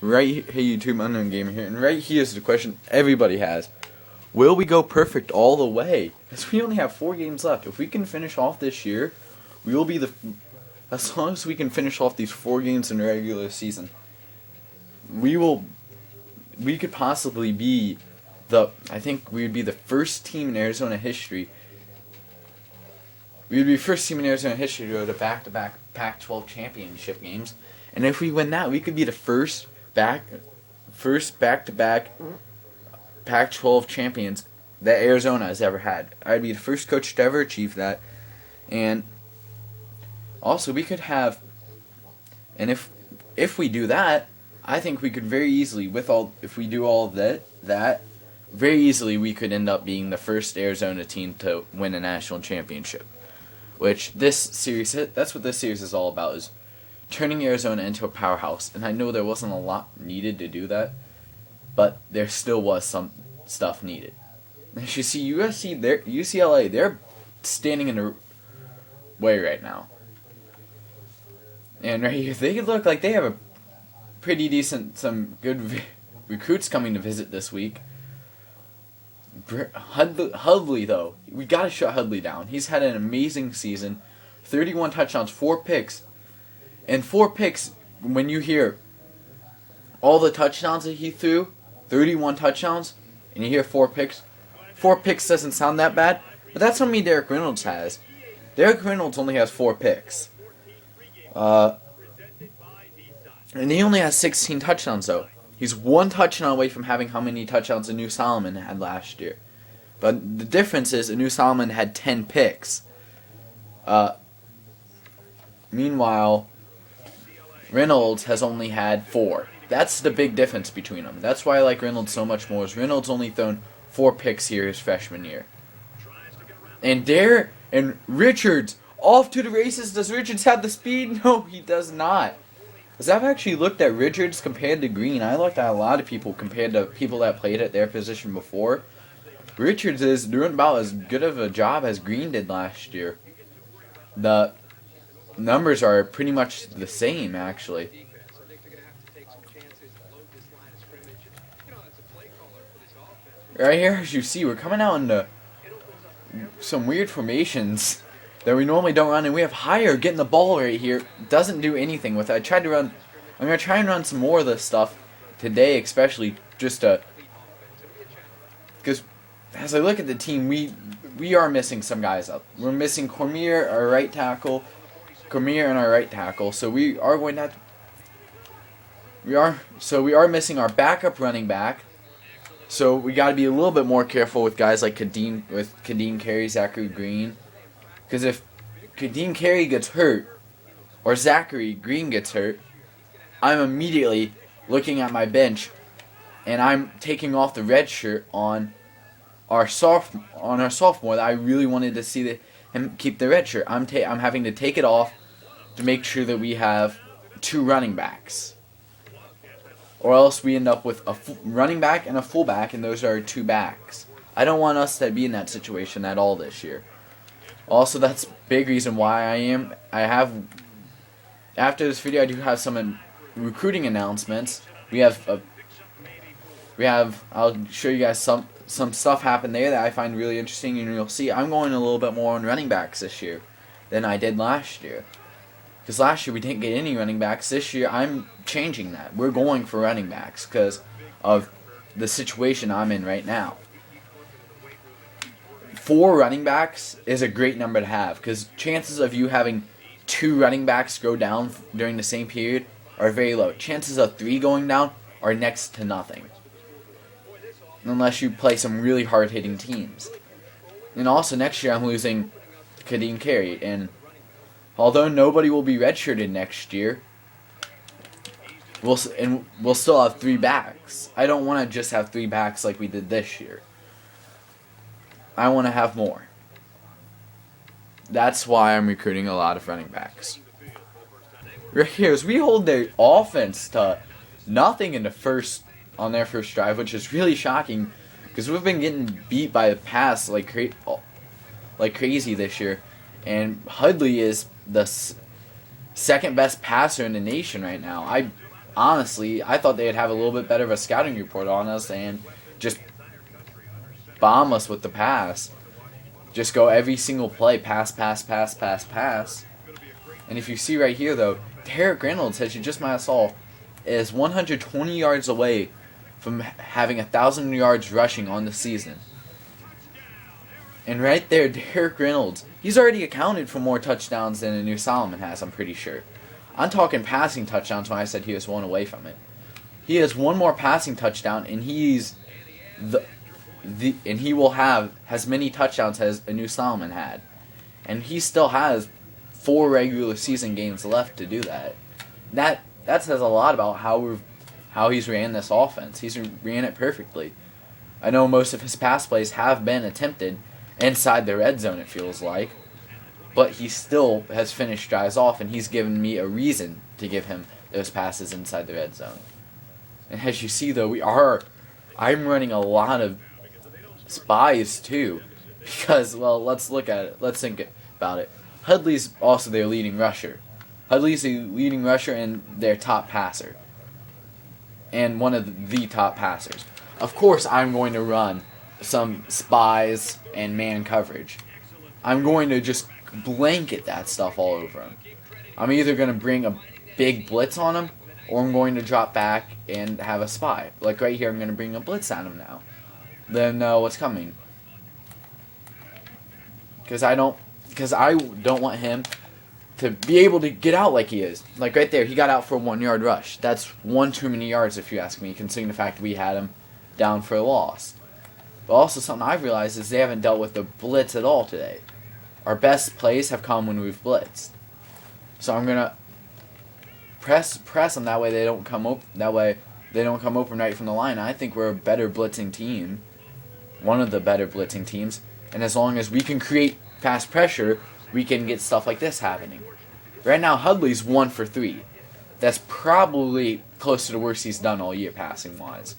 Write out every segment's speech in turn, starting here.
Right, hey YouTube, Unknown Gamer here, and right here is the question everybody has. Will we go perfect all the way? Because we only have 4 games left. If we can finish off this year, we will be as long as we can finish off these 4 games in the regular season, we could possibly be I think we would be the first team in Arizona history. We would be the first team in Arizona history to go to back-to-back Pac-12 championship games. And if we win that, we could be the first back-to-back Pac-12 champions that Arizona has ever had. I'd be the first coach to ever achieve that. And also we could have, and if we do that, I think we could very easily, if we do all of that, very easily we could end up being the first Arizona team to win a national championship. Which that's what this series is all about, is turning Arizona into a powerhouse. And I know there wasn't a lot needed to do that, but there still was some stuff needed. As you see, UCLA, they're standing in the way right now. And right here, they look like they have a pretty decent, some good recruits coming to visit this week. Hudley, though, we gotta shut Hudley down. He's had an amazing season, 31 touchdowns, 4 picks, and 4 picks. When you hear all the touchdowns that he threw, 31 touchdowns, and you hear 4 picks doesn't sound that bad, but that's how many Derek Reynolds has. Derek Reynolds only has 4 picks, and he only has 16 touchdowns though. He's 1 touchdown away from having how many touchdowns Anu Solomon had last year. But the difference is Anu Solomon had 10 picks. Meanwhile, Reynolds has only had 4. That's the big difference between them. That's why I like Reynolds so much more, is Reynolds only thrown 4 picks here his freshman year. And Richards, off to the races. Does Richards have the speed? No, he does not. Because I've actually looked at Richards compared to Green. I looked at a lot of people compared to people that played at their position before. Richards is doing about as good of a job as Green did last year. The numbers are pretty much the same, actually. Right here, as you see, we're coming out into some weird formations that we normally don't run, and we have Hire getting the ball right here. Doesn't do anything with it. I'm going to try and run some more of this stuff today, especially just to, because as I look at the team, we are missing some guys up. We're missing Cormier, and our right tackle, so we are going to have to, we are missing our backup running back. So we got to be a little bit more careful with guys like Kadeem Carey, Zachary Green. Because if Kadeem Carey gets hurt, or Zachary Green gets hurt, I'm immediately looking at my bench, and I'm taking off the red shirt on our sophomore that I really wanted to see him keep the red shirt. I'm having to take it off to make sure that we have 2 running backs. Or else we end up with a running back and a fullback, and those are 2 backs. I don't want us to be in that situation at all this year. Also, that's a big reason why after this video, I do have some recruiting announcements. I'll show you guys some stuff happen there that I find really interesting, and you'll see I'm going a little bit more on running backs this year than I did last year. Because last year we didn't get any running backs. This year I'm changing that. We're going for running backs because of the situation I'm in right now. 4 running backs is a great number to have, because chances of you having 2 running backs go down during the same period are very low. Chances of 3 going down are next to nothing, unless you play some really hard-hitting teams. And also next year I'm losing Kadeem Carey, and although nobody will be redshirted next year, we'll still have 3 backs. I don't want to just have 3 backs like we did this year. I want to have more. That's why I'm recruiting a lot of running backs. Right here, as we hold their offense to nothing on their first drive, which is really shocking, because we've been getting beat by the pass like crazy this year, and Hudley is the second best passer in the nation right now. honestly, I thought they'd have a little bit better of a scouting report on us and just bomb us with the pass. Just go every single play, pass, pass, pass, pass, pass. And if you see right here, though, Derek Reynolds, as you just might have saw, is 120 yards away from having 1,000 yards rushing on the season. And right there, Derek Reynolds, he's already accounted for more touchdowns than Anu Solomon has, I'm pretty sure. I'm talking passing touchdowns when I said he was one away from it. He has one more passing touchdown, and he's and he will have as many touchdowns as Anu Solomon had. And he still has 4 regular season games left to do that. That says a lot about how he's ran this offense. He's ran it perfectly. I know most of his pass plays have been attempted inside the red zone, it feels like. But he still has finished drives off, and he's given me a reason to give him those passes inside the red zone. And as you see, though, I'm running a lot of spies, too. Because, well, let's look at it. Let's think about it. Hudley's also their leading rusher. Hudley's the leading rusher and their top passer. And one of the top passers. Of course, I'm going to run some spies and man coverage. I'm going to just blanket that stuff all over him. I'm either going to bring a big blitz on him, or I'm going to drop back and have a spy. Like right here, I'm going to bring a blitz at him now. Then know what's coming. Because I don't want him to be able to get out like he is. Like right there, he got out for a 1-yard rush. That's one too many yards if you ask me, considering the fact we had him down for a loss. But also something I've realized is they haven't dealt with the blitz at all today. Our best plays have come when we've blitzed. So I'm gonna press them that way they don't come open right from the line. I think we're a better blitzing team. One of the better blitzing teams. And as long as we can create fast pressure, we can get stuff like this happening. Right now, Hudley's 1 for 3. That's probably close to the worst he's done all year passing-wise.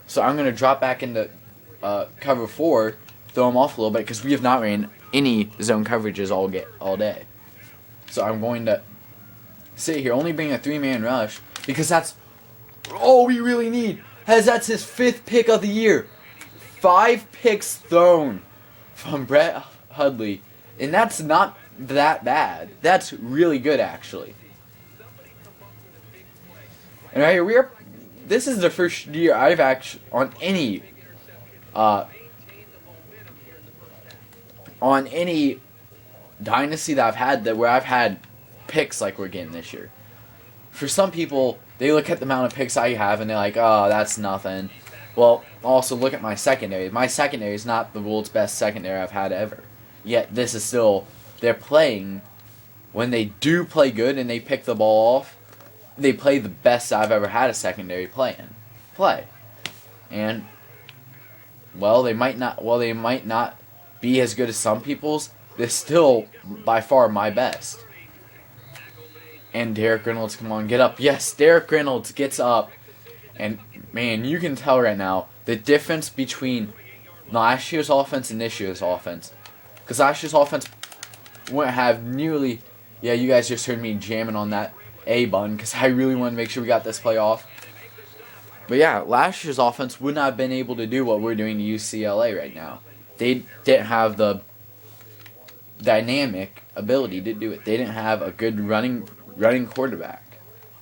So I'm going to drop back into cover 4, throw him off a little bit, because we have not ran any zone coverages all day. So I'm going to sit here, only bring a 3-man rush, because that's all we really need. That's his 5th pick of the year. 5 picks thrown from Brett Hudley. And that's not that bad. That's really good, actually. And right here, this is the first year I've actually, on any Dynasty that I've had, where I've had picks like we're getting this year. For some people, they look at the amount of picks I have and they're like, oh, that's nothing. Well, also look at my secondary. My secondary is not the world's best secondary I've had ever. Yet this is still, they're playing, when they do play good and they pick the ball off, they play the best I've ever had a secondary play. And, well, they might not be as good as some people's. They're still, by far, my best. And Derek Reynolds, come on, get up. Yes, Derek Reynolds gets up. And, man, you can tell right now the difference between last year's offense and this year's offense. Because last year's offense wouldn't have nearly... Yeah, you guys just heard me jamming on that A button because I really want to make sure we got this play off. But yeah, last year's offense would not have been able to do what we're doing to UCLA right now. They didn't have the dynamic ability to do it. They didn't have a good running quarterback.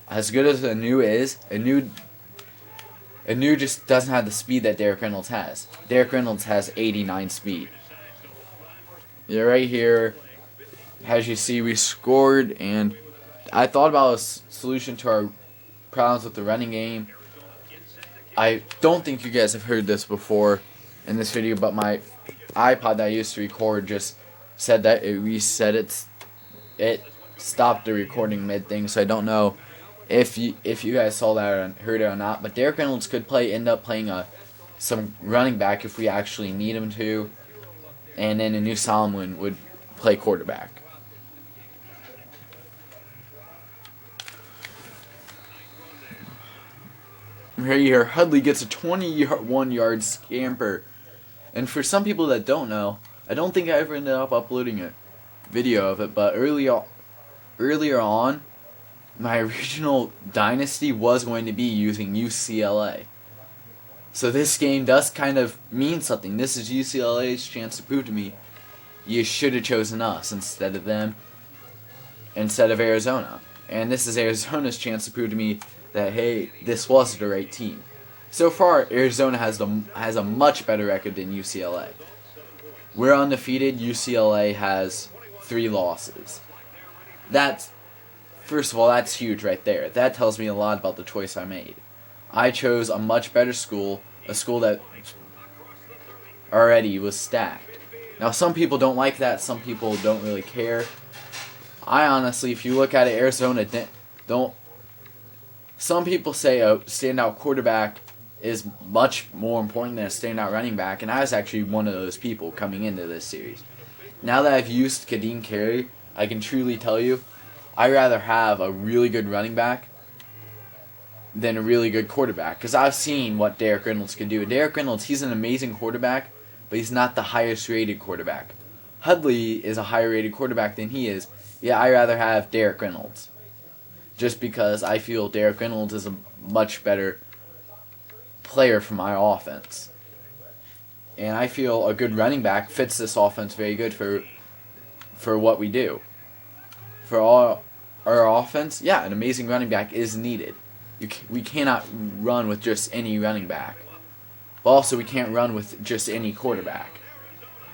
As good as Anu is, Anu just doesn't have the speed that Derek Reynolds has. Derek Reynolds has 89 speed. Yeah, right here, as you see, we scored, and I thought about a solution to our problems with the running game. I don't think you guys have heard this before in this video, but my iPod that I used to record just said that it reset it stopped the recording mid-thing, so I don't know if you guys saw that or heard it or not. But Derek Reynolds could end up playing some running back if we actually need him to. And then Anu Solomon would play quarterback. Right here, Hudley gets a 21-yard scamper. And for some people that don't know, I don't think I ever ended up uploading a video of it, but earlier on, my original Dynasty was going to be using UCLA. So this game does kind of mean something. This is UCLA's chance to prove to me you should have chosen us instead of them, instead of Arizona. And this is Arizona's chance to prove to me that, hey, this was the right team. So far, Arizona has a much better record than UCLA. We're undefeated. UCLA has 3 losses. First of all, that's huge right there. That tells me a lot about the choice I made. I chose a much better school, a school that already was stacked. Now, some people don't like that. Some people don't really care. I honestly, if you look at it, Arizona don't. Some people say a standout quarterback is much more important than a standout running back, and I was actually one of those people coming into this series. Now that I've used Kadeem Carey, I can truly tell you, I'd rather have a really good running back than a really good quarterback. Because I've seen what Derek Reynolds can do. Derek Reynolds, he's an amazing quarterback, but he's not the highest rated quarterback. Hudley is a higher rated quarterback than he is. Yeah, I'd rather have Derek Reynolds. Just because I feel Derek Reynolds is a much better player for my offense. And I feel a good running back fits this offense very good for what we do. For all our offense, yeah, an amazing running back is needed. We cannot run with just any running back. But also, we can't run with just any quarterback.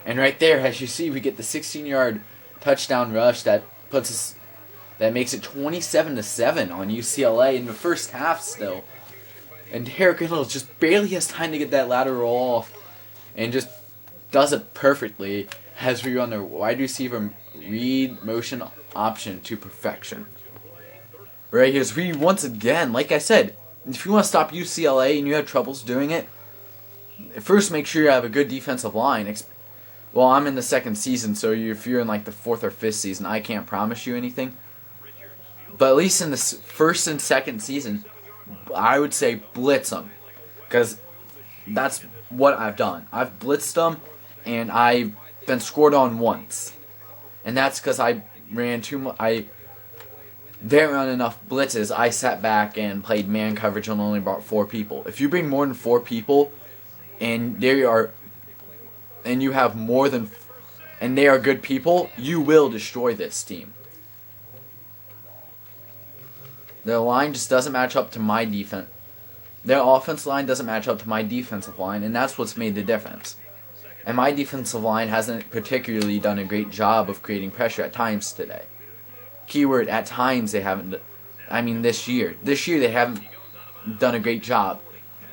And right there, as you see, we get the 16-yard touchdown rush that makes it 27-7 on UCLA in the first half still. And Derek Reynolds just barely has time to get that lateral off and just does it perfectly as we run the wide receiver read motion option to perfection. Right, here's read once again. Like I said, if you want to stop UCLA and you have troubles doing it, first make sure you have a good defensive line. Well, I'm in the 2nd season, so if you're in like the 4th or 5th season, I can't promise you anything. But at least in the 1st and 2nd season, I would say blitz them. Because that's what I've done. I've blitzed them, and I've been scored on once. And that's because I ran too much. I didn't run enough blitzes. I sat back and played man coverage and only brought 4 people. If you bring more than 4 people, and they are good people, you will destroy this team. Their line just doesn't match up to my defense. Their offensive line doesn't match up to my defensive line, and that's what's made the difference. And my defensive line hasn't particularly done a great job of creating pressure at times today. Keyword, at times they haven't. I mean, this year. This year they haven't done a great job.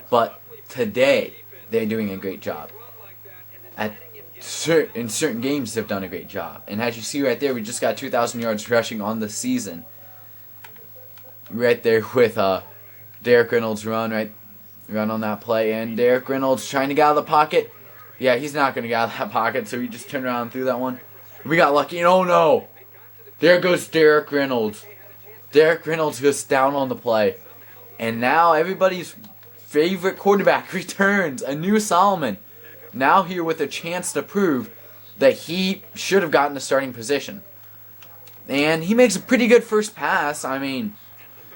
But today, they're doing a great job. In certain games, they've done a great job. And as you see right there, we just got 2,000 yards rushing on the season. Right there with Derek Reynolds run on that play. And Derek Reynolds trying to get out of the pocket. Yeah, he's not going to get out of that pocket, so he just turned around and threw that one. We got lucky, and oh no! There goes Derek Reynolds. Derek Reynolds goes down on the play. And now everybody's favorite quarterback returns, Anu Solomon. Now here with a chance to prove that he should have gotten a starting position. And he makes a pretty good first pass. I mean,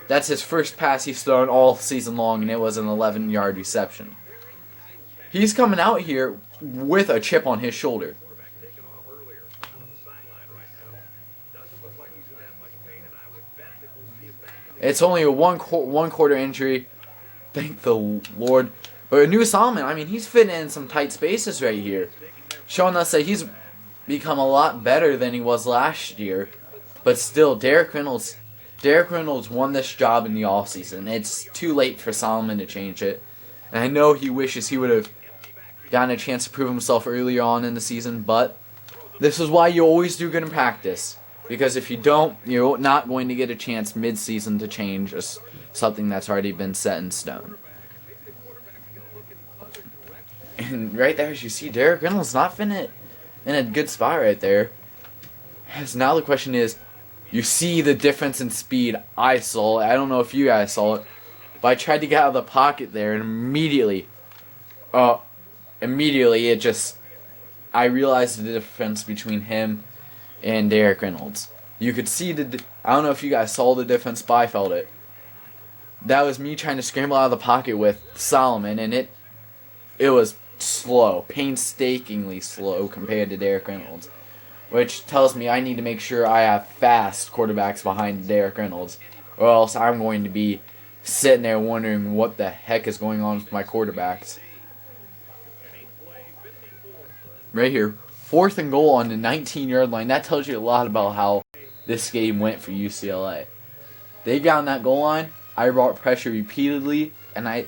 that's his first pass he's thrown all season long, and it was an 11-yard reception. He's coming out here with a chip on his shoulder. It's only a one quarter injury. Thank the Lord. But Anu Solomon, I mean, he's fitting in some tight spaces right here. Showing us that he's become a lot better than he was last year. But still, Derek Reynolds won this job in the offseason. It's too late for Solomon to change it. And I know he wishes he would have gotten a chance to prove himself earlier on in the season. But this is why you always do good in practice. Because if you don't, you're not going to get a chance mid-season to change something that's already been set in stone. And right there, as you see, Derek Reynolds not in a good spot right there. As now the question is, you see the difference in speed. I saw it. I don't know if you guys saw it. But I tried to get out of the pocket there, and immediately I realized the difference between him and Derek Reynolds. You could see I don't know if you guys saw the difference, but I felt it. That was me trying to scramble out of the pocket with Solomon, and it was slow, painstakingly slow compared to Derek Reynolds, which tells me I need to make sure I have fast quarterbacks behind Derek Reynolds, or else I'm going to be sitting there wondering what the heck is going on with my quarterbacks. Right here, 4th and goal on the 19-yard line. That tells you a lot about how this game went for UCLA. They got on that goal line. I brought pressure repeatedly, and I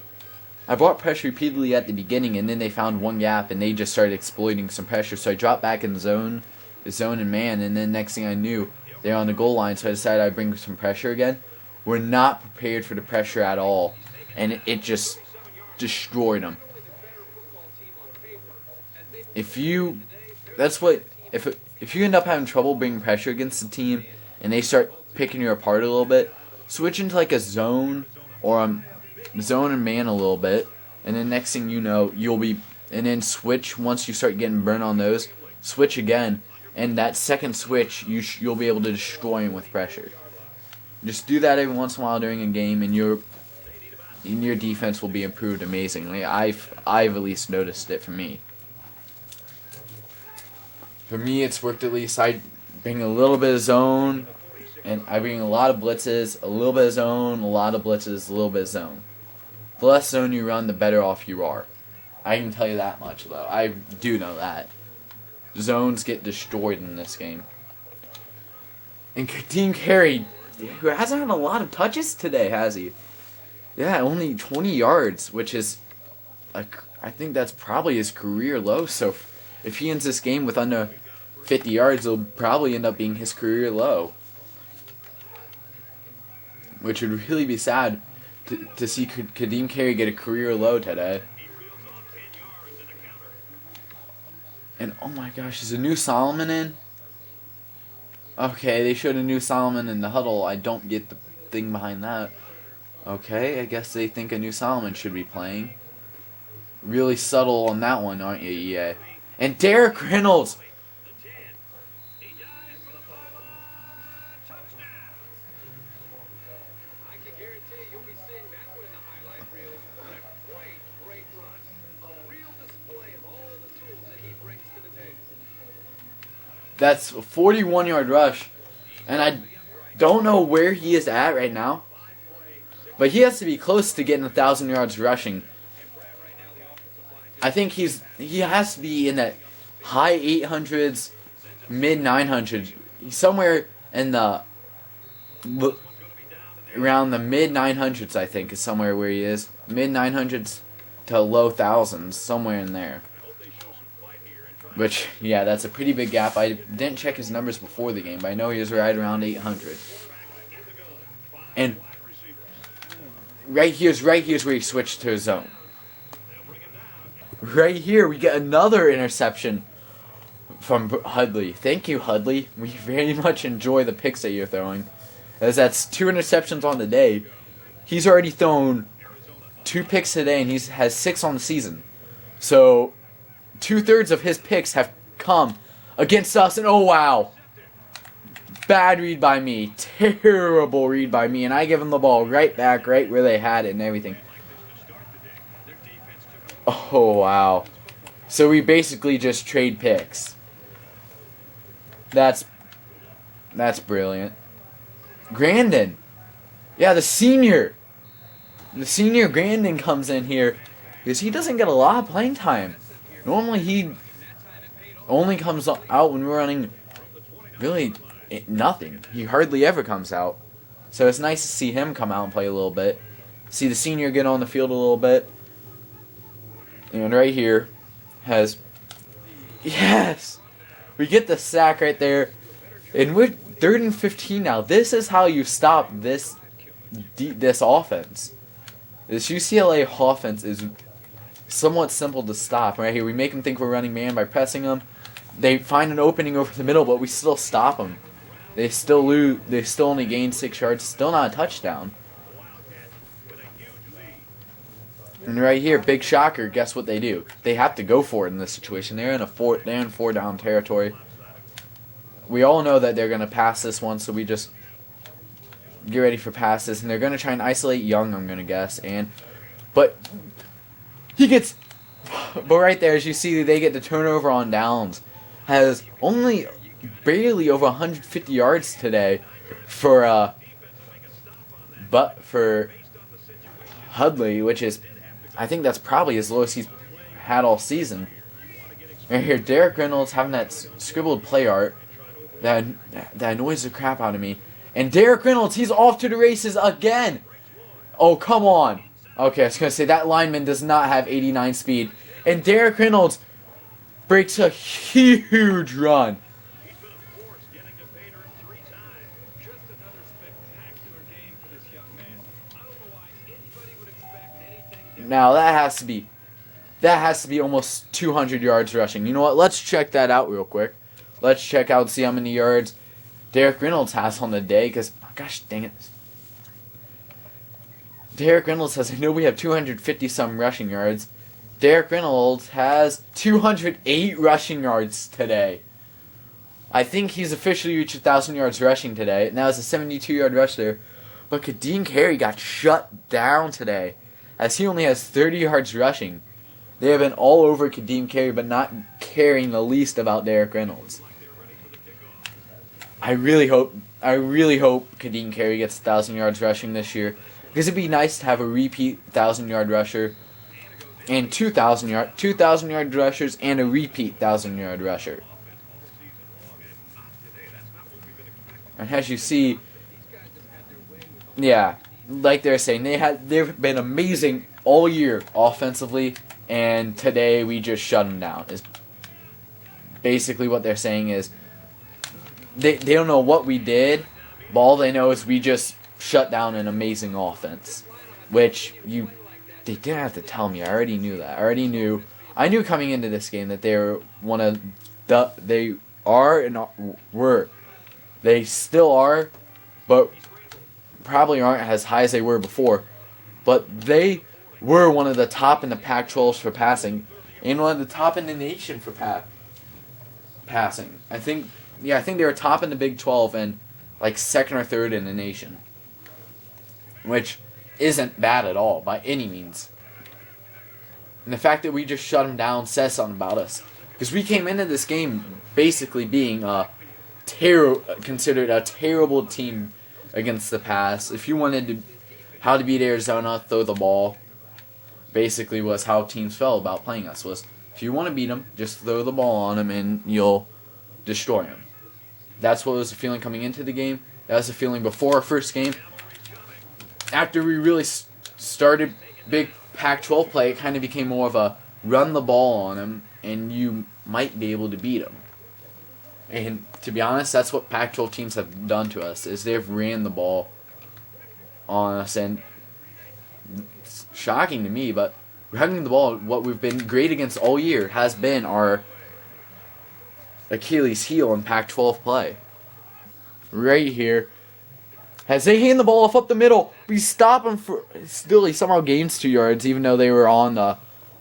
brought pressure repeatedly at the beginning, and then they found one gap, and they just started exploiting some pressure. So I dropped back in the zone and man, and then next thing I knew, they're on the goal line, so I decided I'd bring some pressure again. We're not prepared for the pressure at all, and it just destroyed them. If you end up having trouble bringing pressure against the team, and they start picking you apart a little bit, switch into like a zone or zone and man a little bit, and then next thing you know, and then switch once you start getting burned on those, switch again, and that second switch, you'll be able to destroy him with pressure. Just do that every once in a while during a game, and your defense will be improved amazingly. I've at least noticed it for me. For me, it's worked at least. I bring a little bit of zone, and I bring a lot of blitzes, a little bit of zone, a lot of blitzes, a little bit of zone. The less zone you run, the better off you are. I can tell you that much, though. I do know that. Zones get destroyed in this game. And Kadeem Carey, who hasn't had a lot of touches today, has he? Yeah, only 20 yards, which is, I think that's probably his career low. So if he ends this game with under 50 yards, it'll probably end up being his career low. Which would really be sad to see Kadeem Carey get a career low today. And oh my gosh, is a new Solomon in? Okay, they showed a new Solomon in the huddle. I don't get the thing behind that. Okay, I guess they think a new Solomon should be playing. Really subtle on that one, aren't you, EA? And Derek Reynolds! That's a 41-yard rush. And I don't know where he is at right now. But he has to be close to getting 1,000 yards rushing. I think he has to be in that high 800s, mid 900s. He's somewhere in the around the mid 900s, I think, is somewhere where he is. Mid 900s to low thousands, somewhere in there. Which, yeah, that's a pretty big gap. I didn't check his numbers before the game, but I know he was right around 800. And right here's where he switched to his zone. Right here, we get another interception from Hudley. Thank you, Hudley. We very much enjoy the picks that you're throwing, as that's 2 interceptions on the day. He's already thrown 2 picks today, and he has 6 on the season. So 2/3 of his picks have come against us, and oh wow, bad read by me, terrible read by me, and I give him the ball right back, right where they had it and everything. Oh wow, so we basically just trade picks. That's brilliant. Grandin, yeah, the senior Grandin comes in here because he doesn't get a lot of playing time. Normally he only comes out when we're running really nothing. He hardly ever comes out. So it's nice to see him come out and play a little bit. See the senior get on the field a little bit. And right here has... Yes! We get the sack right there. And we're 3rd and 15 now. This is how you stop this offense. This UCLA offense is somewhat simple to stop. Right here, we make them think we're running man by pressing them. They find an opening over the middle, but we still stop them. They still lose. They still only gain 6 yards. Still not a touchdown. And right here, big shocker. Guess what they do? They have to go for it in this situation. They're in 4 down territory. we all know that they're going to pass this one, so we just get ready for passes. And they're going to try and isolate Young, I'm going to guess. But he gets... But right there, as you see, they get the turnover on downs. Has only barely over 150 yards today for Hudley, which is, I think that's probably as low as he's had all season. And here, Derek Reynolds having that scribbled play art that annoys the crap out of me. And Derek Reynolds, he's off to the races again. Oh, come on. Okay, I was going to say, that lineman does not have 89 speed. And Derek Reynolds breaks a huge run. Now, that has to be almost 200 yards rushing. You know what? Let's check that out real quick. Let's check out, see how many yards Derek Reynolds has on the day, because, gosh dang it. Derek Reynolds has, I know we have 250-some rushing yards. Derek Reynolds has 208 rushing yards today. I think he's officially reached 1,000 yards rushing today, and that was a 72-yard rush there. But Kadeem Carey got shut down today, as he only has 30 yards rushing. They have been all over Kadeem Carey, but not caring the least about Derek Reynolds. I really hope Kadeem Carey gets 1,000 yards rushing this year, because it'd be nice to have a repeat 1,000-yard rusher and 2,000-yard rushers and a repeat 1,000-yard rusher. And as you see, yeah, like they're saying, they've been amazing all year offensively, and today we just shut them down. Is basically what they're saying is they don't know what we did, but all they know is we just shut down an amazing offense, which they didn't have to tell me. I already knew that. I knew coming into this game that they were they still are, but probably aren't as high as they were before. But they were one of the top in the Pac-12 for passing, and one of the top in the nation for passing. I think they were top in the Big 12 and like second or third in the nation, which isn't bad at all by any means. And the fact that we just shut them down says something about us, because we came into this game basically being considered a terrible team against the pass. If you wanted how to beat Arizona, throw the ball. Basically was how teams felt about playing us. Was if you want to beat them, just throw the ball on them and you'll destroy them. That's what was the feeling coming into the game. That was the feeling before our first game. After we really started big Pac-12 play, it kind of became more of a run the ball on them and you might be able to beat them. And to be honest, that's what Pac-12 teams have done to us, is they've ran the ball on us. And it's shocking to me, but running the ball, what we've been great against all year, has been our Achilles heel in Pac-12 play. Right here, as they hand the ball off up the middle, we stop them for... Still, he somehow gains 2 yards, even though they were on the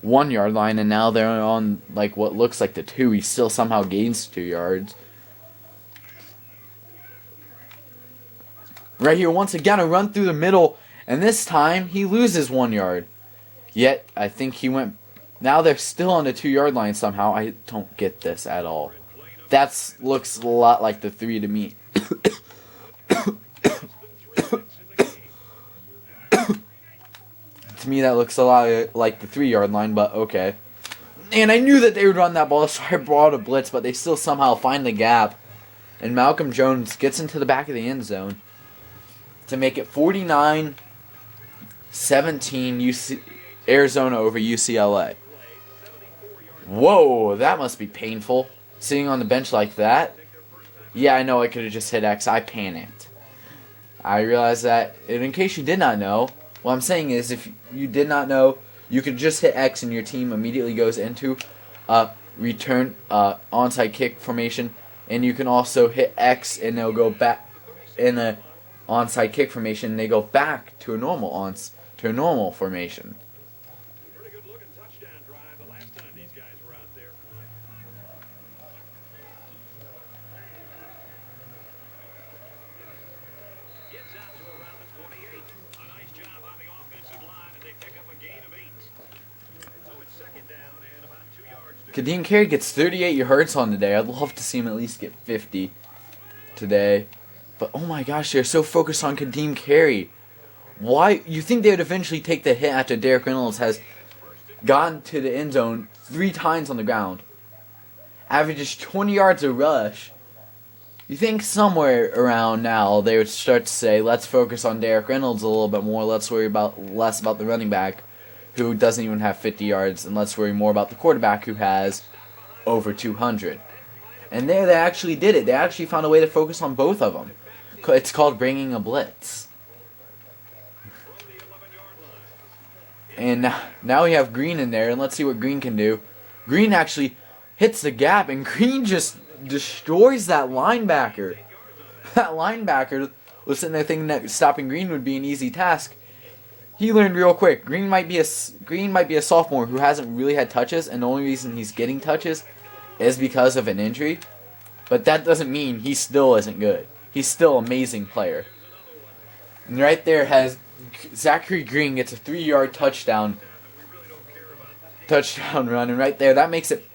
1-yard line, and now they're on like what looks like the 2. He still somehow gains 2 yards. Right here, once again, a run through the middle, and this time he loses 1 yard. Yet, I think he went... Now they're still on the 2-yard line somehow. I don't get this at all. That looks a lot like the 3 to me. To me, that looks a lot like the 3-yard line, but okay. And I knew that they would run that ball, so I brought a blitz, but they still somehow find the gap. And Malcolm Jones gets into the back of the end zone to make it 49-17 Arizona over UCLA. Whoa, that must be painful. Sitting on the bench like that. Yeah, I know I could have just hit X. I panicked. I realized that. And in case you did not know, what I'm saying is if you did not know, you could just hit X and your team immediately goes into return onside kick formation. And you can also hit X and they'll go back in the onside kick formation. And they go back to a normal formation. Kadeem Carey gets 38 yards on today. I'd love to see him at least get 50 today. But oh my gosh, they're so focused on Kadeem Carey. Why? You think they would eventually take the hit after Derek Reynolds has gone to the end zone 3 times on the ground, averages 20 yards a rush. You think somewhere around now they would start to say, let's focus on Derek Reynolds a little bit more. Let's worry less about the running back who doesn't even have 50 yards, and let's worry more about the quarterback who has over 200. And there they actually did it. They actually found a way to focus on both of them. It's called bringing a blitz. And now we have Green in there, and let's see what Green can do. Green actually hits the gap, and Green just destroys that linebacker. That linebacker was sitting there thinking that stopping Green would be an easy task. He learned real quick. Green might be a sophomore who hasn't really had touches, and the only reason he's getting touches is because of an injury. But that doesn't mean he still isn't good. He's still an amazing player. And right there has Zachary Green gets a 3-yard touchdown run, and right there that makes it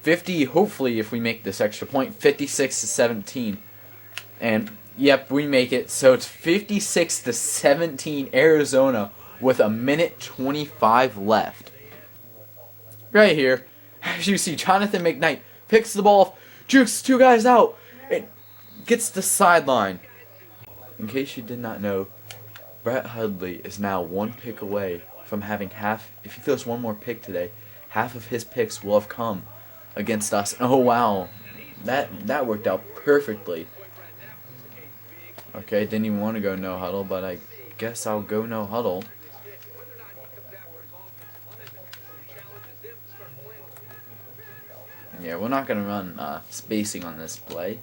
50. Hopefully, if we make this extra point, 56-17, and yep, we make it. So it's 56-17 Arizona with 1:25 left. Right here, as you see, Jonathan McKnight picks the ball, jukes 2 guys out, it gets the sideline. In case you did not know, Brett Hundley is now 1 pick away from having half. If he throws 1 more pick today, half of his picks will have come against us. Oh wow, that worked out perfectly. Okay, didn't even want to go no huddle, but I guess I'll go no huddle. Yeah, we're not going to run spacing on this play.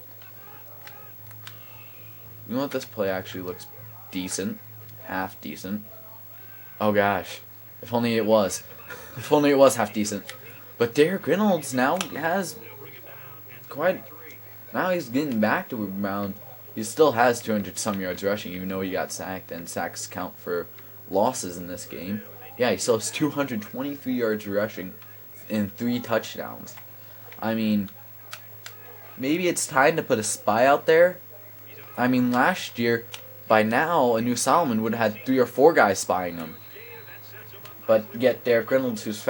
You know what, this play actually looks decent. Half decent. Oh gosh. If only it was. If only it was half decent. But Derek Reynolds now has quite... Now he's getting back to around... He still has 200-some yards rushing, even though he got sacked, and sacks count for losses in this game. Yeah, he still has 223 yards rushing and 3 touchdowns. I mean, maybe it's time to put a spy out there. I mean, last year, by now, Anu Solomon would have had 3 or 4 guys spying him. But yet Derek Reynolds, who's a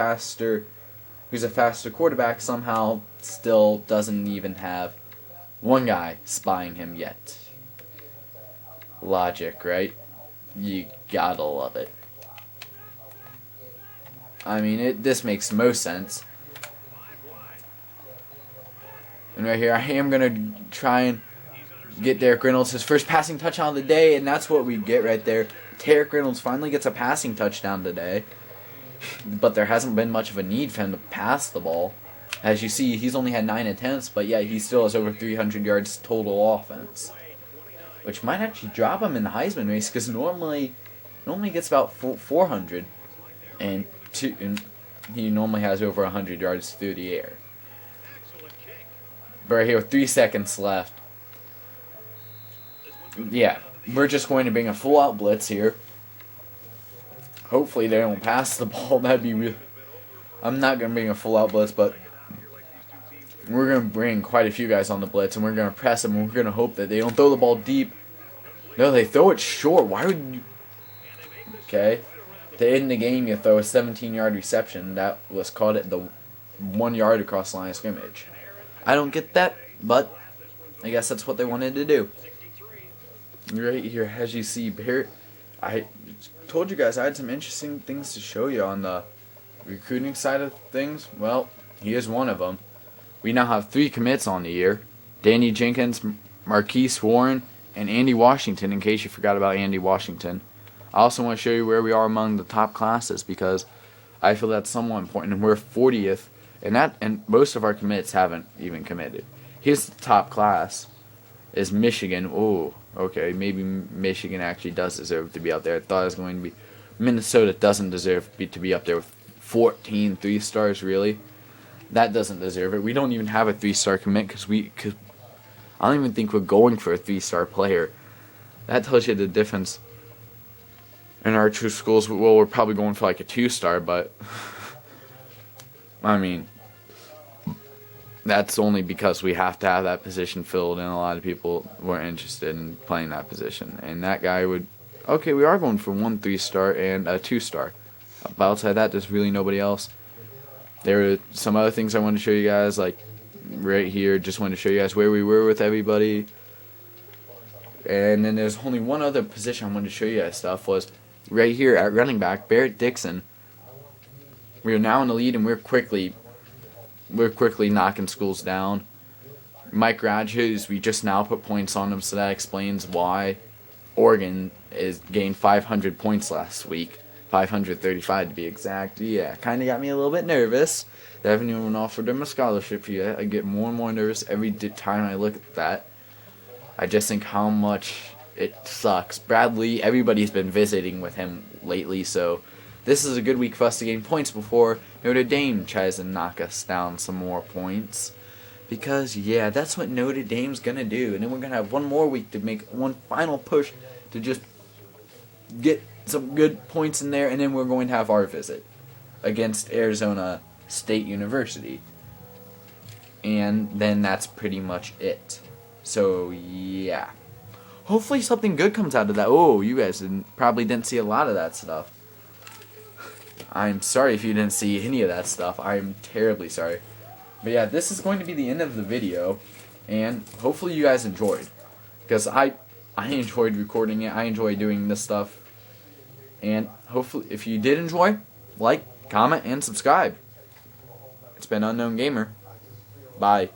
faster quarterback, somehow still doesn't even have 1 guy spying him yet. Logic, right? You gotta love it. I mean, this makes most sense. And right here, I am gonna try and get Derek Reynolds his first passing touchdown of the day, and that's what we get right there. Derek Reynolds finally gets a passing touchdown today, but there hasn't been much of a need for him to pass the ball. As you see, he's only had 9 attempts, but yet he still has over 300 yards total offense, which might actually drop him in the Heisman race, because normally gets about 400, and he normally has over 100 yards through the air. But right here, with 3 seconds left, yeah, we're just going to bring a full-out blitz here. Hopefully they don't pass the ball. That'd be real. I'm not going to bring a full-out blitz, but we're going to bring quite a few guys on the blitz, and we're going to press them, and we're going to hope that they don't throw the ball deep. No, they throw it short. Why would you... Okay. To end the game, you throw a 17-yard reception. That was caught at the 1 yard across the line of scrimmage. I don't get that, but I guess that's what they wanted to do. Right here, as you see, Barrett, I told you guys I had some interesting things to show you on the recruiting side of things. Well, here's one of them. We now have 3 commits on the year. Danny Jenkins, Marquise Warren, and Andy Washington, in case you forgot about Andy Washington. I also want to show you where we are among the top classes, because I feel that's somewhat important, and we're 40th, and most of our commits haven't even committed. Here's the top class, is Michigan. Oh, okay, maybe Michigan actually does deserve to be out there. I thought it was going to be Minnesota doesn't deserve to be up there with 14 3-stars, really. That doesn't deserve it. We don't even have a 3-star commit, because I don't even think we're going for a 3-star player. That tells you the difference in our 2 schools. Well, we're probably going for like a 2-star, but I mean, that's only because we have to have that position filled, and a lot of people weren't interested in playing that position. And that guy would, okay, we are going for 1 3-star and a 2-star. But outside that, there's really nobody else. There were some other things I wanted to show you guys, like right here. Just wanted to show you guys where we were with everybody. And then there's only one other position I wanted to show you guys stuff, was right here at running back, Barrett Dixon. We are now in the lead, and we're quickly knocking schools down. Mike Radges, we just now put points on him, so that explains why Oregon is gained 500 points last week. 535 to be exact. Yeah, kind of got me a little bit nervous. They haven't even offered him a scholarship yet. I get more and more nervous every time I look at that. I just think how much it sucks. Bradley, everybody's been visiting with him lately, so this is a good week for us to gain points before Notre Dame tries to knock us down some more points. Because, yeah, that's what Notre Dame's going to do. And then we're going to have one more week to make one final push to just get some good points in there. And then we're going to have our visit against Arizona State University. And then that's pretty much it. So, yeah. Hopefully something good comes out of that. Oh, you guys probably didn't see a lot of that stuff. I'm sorry if you didn't see any of that stuff. I'm terribly sorry. But yeah, this is going to be the end of the video. And hopefully you guys enjoyed. Because I enjoyed recording it. I enjoy doing this stuff. And hopefully, if you did enjoy, like, comment, and subscribe. It's been Unknown Gamer. Bye.